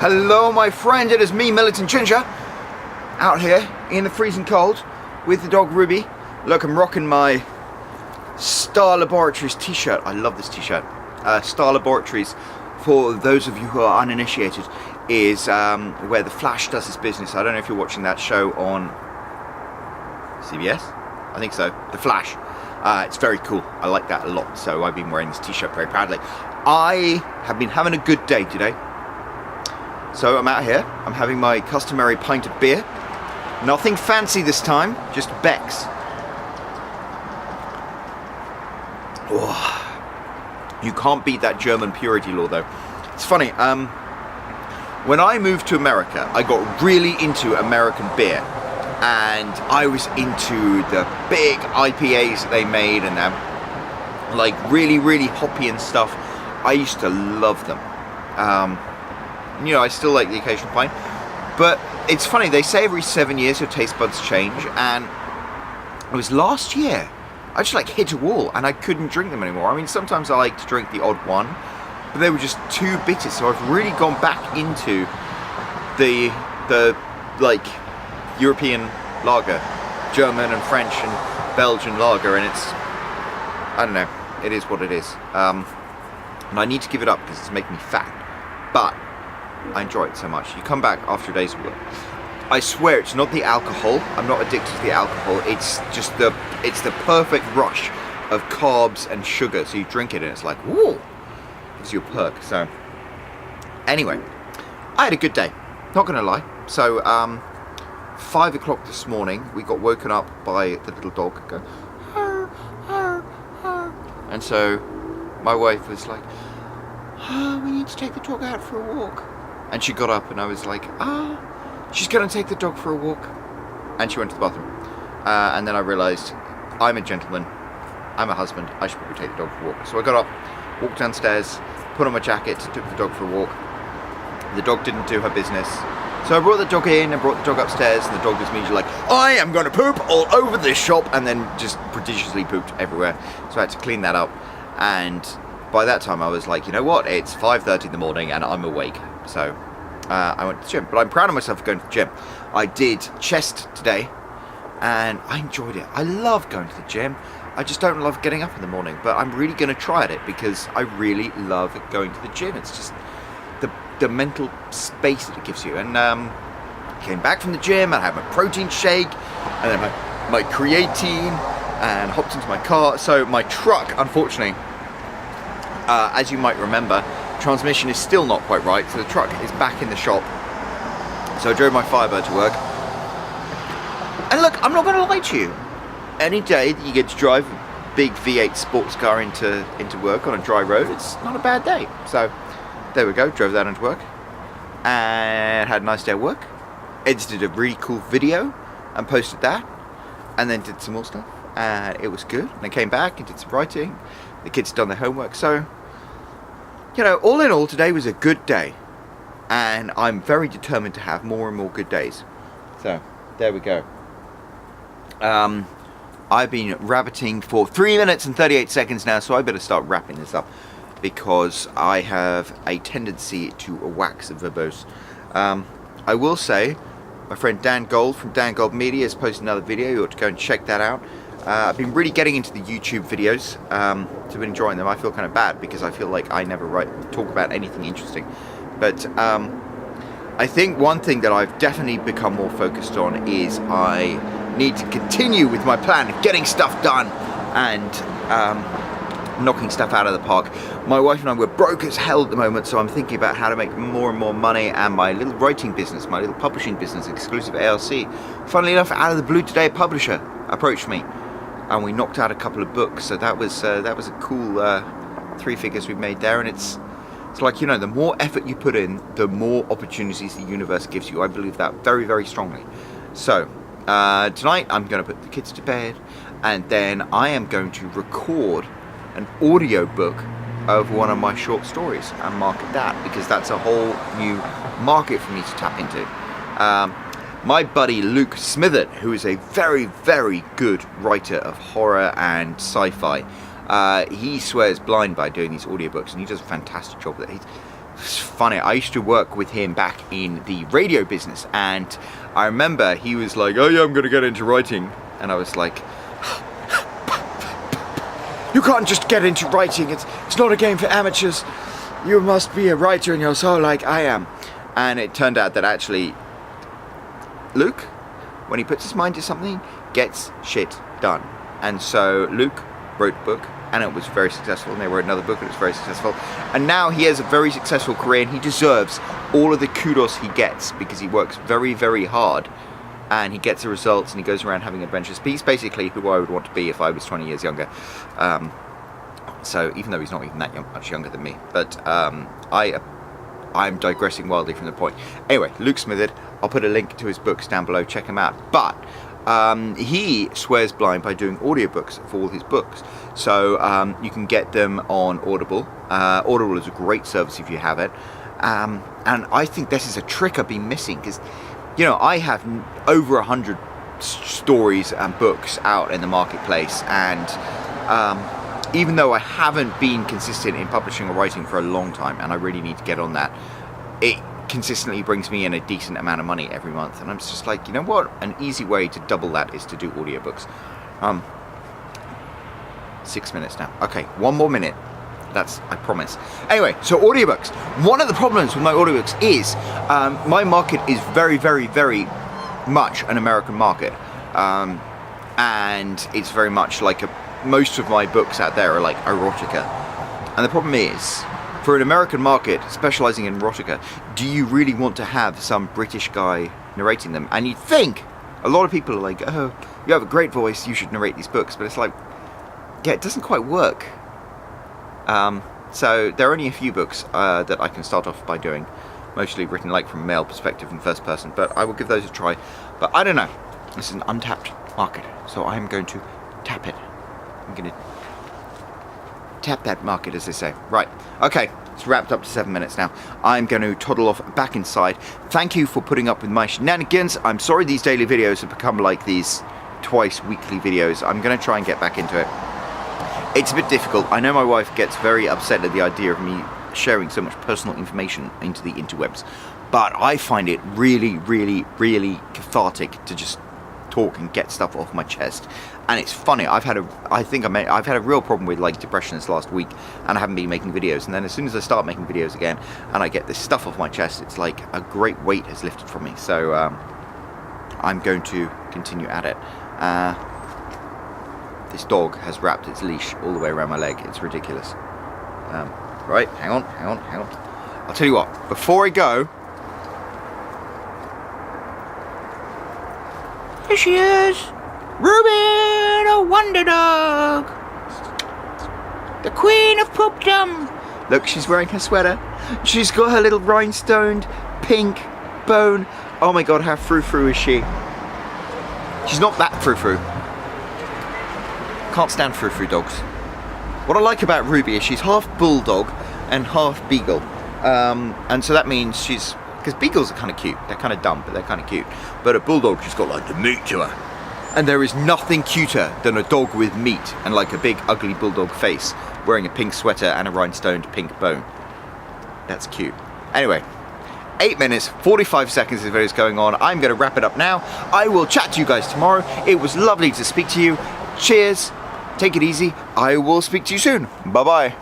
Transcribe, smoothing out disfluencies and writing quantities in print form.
Hello my friend, it is me, Militant Ginger, out here in the freezing cold with the dog Ruby. Look, I'm rocking my Star Laboratories t-shirt. I love this t-shirt. Star Laboratories, for those of you who are uninitiated, is where the Flash does his business. I don't know if you're watching that show on CBS? I think so. The Flash. It's very cool. I like that a lot, so I've been wearing this t-shirt very proudly. I have been having a good day today. So I'm out here, I'm having my customary pint of beer. Nothing fancy this time, just Beck's. Oh, you can't beat that German purity law though. It's funny, when I moved to America, I got really into American beer. And I was into the big IPAs that they made and like really, really hoppy and stuff. I used to love them. You know, I still like the occasional pint, but it's funny, they say every 7 years your taste buds change, and it was last year, I just like hit a wall and I couldn't drink them anymore. I mean, sometimes I like to drink the odd one, but they were just too bitter, so I've really gone back into the like European lager, German and French and Belgian lager, and it's, I don't know, it is what it is. And I need to give it up because it's making me fat, but I enjoy it so much. You come back after a day's work. I swear it's not the alcohol. I'm not addicted to the alcohol. It's just the perfect rush of carbs and sugar. So you drink it and it's like, whoa, gives you a perk. So anyway, I had a good day. Not gonna lie. So 5 o'clock this morning, we got woken up by the little dog going, arr, arr, arr. And so my wife was like, oh, we need to take the dog out for a walk. And she got up and I was like, she's going to take the dog for a walk. And she went to the bathroom. And then I realised, I'm a gentleman, I'm a husband, I should probably take the dog for a walk. So I got up, walked downstairs, put on my jacket, took the dog for a walk. The dog didn't do her business. So I brought the dog in and brought the dog upstairs, and the dog was immediately like, I am going to poop all over this shop, and then just prodigiously pooped everywhere. So I had to clean that up. And by that time I was like, you know what, it's 5:30 in the morning and I'm awake. So I went to the gym, but I'm proud of myself for going to the gym. I did chest today and I enjoyed it. I love going to the gym. I just don't love getting up in the morning, but I'm really going to try it because I really love going to the gym. It's just the mental space that it gives you. And came back from the gym and I had my protein shake and then my creatine and hopped into my car. So my truck, unfortunately, as you might remember, transmission is still not quite right, so the truck is back in the shop. So I drove my Firebird to work. And look, I'm not going to lie to you. Any day that you get to drive a big V8 sports car into work on a dry road, it's not a bad day. So there we go, drove that into work. And had a nice day at work. Edited a really cool video and posted that. And then did some more stuff. And it was good. And I came back and did some writing. The kids had done their homework. So, you know, all in all, today was a good day. And I'm very determined to have more and more good days. So, there we go. I've been rabbiting for 3 minutes and 38 seconds now, so I better start wrapping this up. Because I have a tendency to wax verbose. I will say, my friend Dan Gold from Dan Gold Media has posted another video. You ought to go and check that out. I've been really getting into the YouTube videos, so I've been enjoying them. I feel kind of bad because I feel like I never talk about anything interesting. But I think one thing that I've definitely become more focused on is I need to continue with my plan of getting stuff done and knocking stuff out of the park. My wife and I, we're broke as hell at the moment, so I'm thinking about how to make more and more money, and my little writing business, my little publishing business, Exclusive ALC. Funnily enough, out of the blue today, a publisher approached me. And we knocked out a couple of books, so that was a cool 3 figures we made there. And it's like, you know, the more effort you put in, the more opportunities the universe gives you. I believe that very, very strongly. So tonight I'm going to put the kids to bed, and then I am going to record an audio book of one of my short stories and market that, because that's a whole new market for me to tap into. My buddy Luke Smitherd, who is a very, very good writer of horror and sci-fi, he swears blind by doing these audiobooks, and he does a fantastic job with it. He's it's funny, I used to work with him back in the radio business, and I remember he was like, oh yeah, I'm going to get into writing. And I was like, you can't just get into writing, it's not a game for amateurs. You must be a writer in your soul like I am. And it turned out that actually, Luke, when he puts his mind to something, gets shit done. And so Luke wrote a book, and it was very successful, and they wrote another book, and it was very successful. And now he has a very successful career, and he deserves all of the kudos he gets, because he works very, very hard, and he gets the results, and he goes around having adventures. He's basically who I would want to be if I was 20 years younger. So even though he's not even that much younger than me, but I'm digressing wildly from the point. Anyway, Luke Smitherd, I'll put a link to his books down below, check him out. But he swears blind by doing audiobooks for all his books. So you can get them on Audible. Audible is a great service if you have it. And I think this is a trick I've been missing, because, you know, I have over 100 stories and books out in the marketplace, and even though I haven't been consistent in publishing or writing for a long time, and I really need to get on that, it consistently brings me in a decent amount of money every month. And I'm just like, you know what? An easy way to double that is to do audiobooks. 6 minutes now. Okay, 1 more minute. That's, I promise. Anyway, so audiobooks. One of the problems with my audiobooks is my market is very, very, very much an American market. And it's very much like most of my books out there are like erotica. And the problem is, for an American market specializing in erotica, do you really want to have some British guy narrating them? And you'd think a lot of people are like, oh, you have a great voice, you should narrate these books. But it's like, yeah, it doesn't quite work. So there are only a few books that I can start off by doing, mostly written like from a male perspective and first person, but I will give those a try. But I don't know, this is an untapped market, so I'm going to tap it. I'm going to tap that market, as they say. Right, okay, it's wrapped up to 7 minutes now. I'm going to toddle off back inside. Thank you for putting up with my shenanigans. I'm sorry these daily videos have become like these twice weekly videos. I'm going to try and get back into it. It's a bit difficult. I know my wife gets very upset at the idea of me sharing so much personal information into the interwebs, but I find it really, really, really cathartic to just talk and get stuff off my chest. And it's funny, I've had a real problem with like depression this last week, and I haven't been making videos. And then as soon as I start making videos again, and I get this stuff off my chest, it's like a great weight has lifted from me. So I'm going to continue at it. This dog has wrapped its leash all the way around my leg. It's ridiculous. Right, hang on. I'll tell you what, before I go... Here she is! Ruby, the Wonder Dog! The Queen of Poopdom! Look, she's wearing her sweater. She's got her little rhinestoned pink bone. Oh my god, how frou-frou is she? She's not that frou-frou. Can't stand frou-frou dogs. What I like about Ruby is she's half bulldog and half beagle. And so that means she's... Because beagles are kind of cute. They're kind of dumb, but they're kind of cute. But a bulldog, she's got like the meat to her. And there is nothing cuter than a dog with meat and like a big ugly bulldog face wearing a pink sweater and a rhinestoned pink bone. That's cute. Anyway, 8 minutes, 45 seconds this video is going on. I'm going to wrap it up now. I will chat to you guys tomorrow. It was lovely to speak to you. Cheers. Take it easy. I will speak to you soon. Bye-bye.